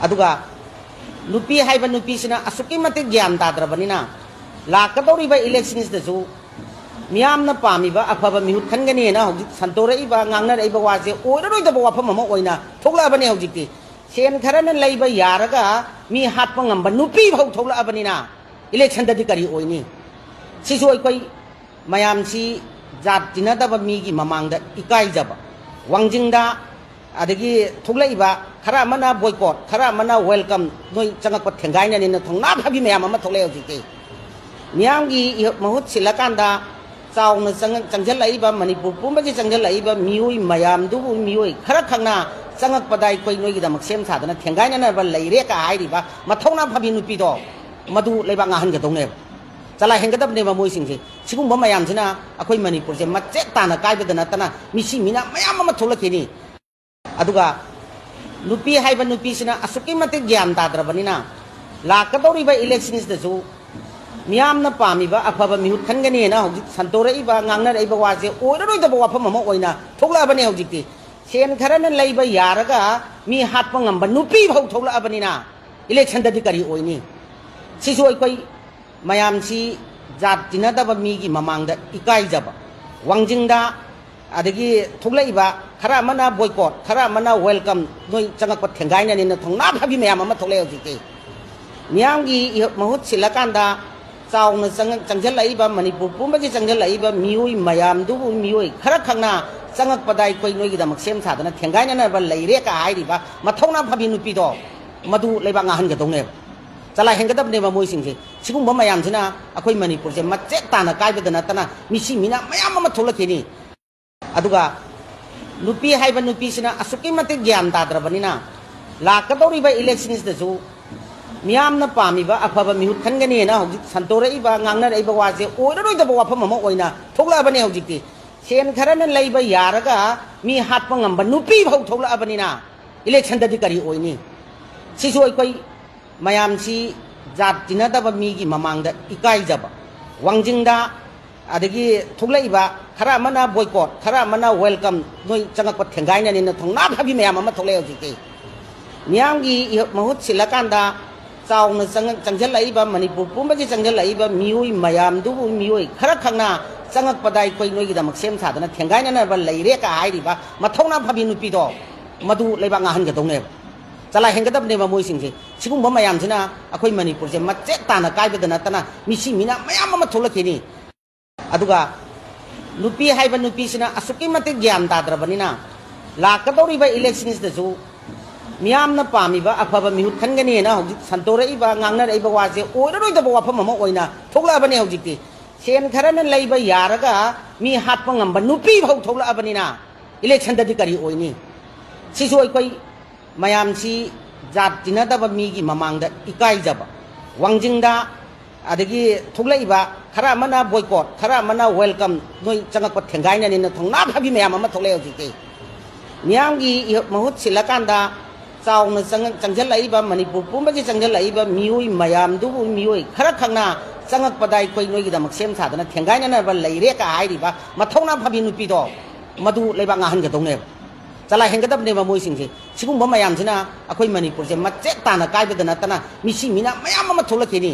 aduga nupi haiba nupi sina asuki mate gyan tadrabanina lakadori ba elections da su miyam na pami ba afaba mihut khangani na hojik santore iba ngangna iba wase oiroi da ba pham ma oina thokla bani hojikti sen kharana leiba yaraga mi hatpa ngamba nupi bhau thokla abanina election da di kari oini sisu koi mayam si jat tinada ba mi gi mamang da ikai jaba wangjingda adagi thokla iba khara mana boycott khara mana welcome noi changa ko thengai na ni na thongna phabi mayam ma thokla hojikti miyam gi mahut silakanda चावना चंगल Laiba Manipur पुंबगी चंगल Laiba मियोई मयाम दुबु मियोई खरा खंगना चंगक पदाई कोई नोई गिदमक same सादना थेंगाइना ना बा लैरे का हाइरिबा मथौना फाबि नुपि दो मदु लेबा ngahन गदौने चला हेंगदबने बा मोइ सिंसे सिगुम बा मयाम सिना अखोई मणिपुर से मचे ताना काइबदना तना मिसि मिना मयाम मा थोलखिनि अदुगा नुपि हाइबा नुपि सिना असुकि मते ज्ञान ताद्रबनिना लाकदौरिबा इलेक्शन्स दसु मियाम ना पामी बा अफबा मिहुत खनगनी ना हौजिक संतोरे इबा ngangna इबा वासे ओइरoi दा वाफम म ओइना थोकला बने हौजिकति सेन खरन लैबा यारगा मी हातप ngamba नुपि भौ थोकला बनिना इलेक्शन ददि करी ओइनी सिसु कोई मयाम सी जात तिना दबा मी gi mamang da ikai jaba wangjingda adagi थोकला इबा खरा मना boycott खरा मना welcome noi changa ko thengai na ni na thongna phabi mayam ma थोकले हौजिकति मियाम gi mahut silakanda चावना चंगल Laiba Manipur पुंबगी चंगल Laiba मियोई मयाम दुबु मियोई खरा खंगना चंगक पदाई कोई नोई गिदमक सेम सादना थेंगाइना ना बा लैरे का हाइरिबा मथौना फाबि नुपि दो मदु लेबा ngahन गदौने चला हेंगदबने बा मोइ सिंसे सिगुम बा मयाम सिना अखोई मणिपुर से मचे ताना काइबदना तना मिसि मिना मयाम मा थोलखिनि अदुगा नुपि हाइबा नुपि सिना असुकि मते ज्ञान ताद्रबनिना लाकदौरिबा इलेक्शन्स दसु मियाम ना पामी बा अफबा मिहुत खनगनी ना हौजिक संतोरे इबा ngangna इबा वासे ओइरoi दा वाफम म ओइना थोकला बने हौजिकति सेन खरना लैबा यारगा मी हातप ngamba नुपि भौ थोकला बनिना इलेक्शन ददि करी ओइनी सिसु कोई मयाम सी जात तिना दबा मी gi mamang da ikai jaba wangjingda adagi थोकला इबा खरा मना boycott खरा मना welcome noi changa ko thengai na ni na thongna phabi mayam ma थोकले हौजिकति मियाम gi mahut silakanda चावना चंगल Laiba Manipur पुंबगी चंगल Laiba मियोई मयाम दुबु मियोई खरा खंगना चंगक पदाई कोई नोई गिदमक सेम सादना थेंगाइना ना बा लैरे का हाइरिबा मथौना फाबि नुपि दो मदु लेबा ngahन गदौने चला हेंगदबने बा मोइ सिंसे सिगुम बा मयाम सिना अखोई मणिपुर से मचे ताना काइबदना तना मिसि मिना मयाम मा थोलखिनि अदुगा नुपि हाइबा नुपि सिना असुकि मते ज्ञान ताद्रबनिना लाकदौरिबा इलेक्शन्स दसु मियाम ना पामी बा अफबा मिहुत खनगनी ना हौजिक संतोरे इबा ngangna इबा वासे ओइरoi दा वाफम म ओइना थोकला बने हौजिकति सेन खरना लैबा यारगा मी हातप ngamba नुपि भौ थोकला बनिना इलेक्शन ददि करी ओइनी सिसु कोई मयाम सी जात तिना दबा मी gi mamang da ikai jaba wangjingda adagi थोकला इबा खरा मना boycott खरा मना welcome noi changa ko thengai na ni na thongna phabi mayam ma थोकले हौजिकति मियाम gi mahut silakanda चावना चंगल Laiba Manipur पुंबगी चंगल Laiba मियोई मयाम दुबु मियोई खरा खंगना चंगक पदाई कोई नोई गिदमक सेम सादना थेंगाइना ना बा लैरे का हाइरिबा मथौना फाबि नुपि दो मदु लेबा ngahन गदौने चला हेंगदबने बा मोइ सिंसे सिगुम बा मयाम सिना अखोई मणिपुर से मचे ताना काइबदना तना मिसि मिना मयाम मा थोलखिनि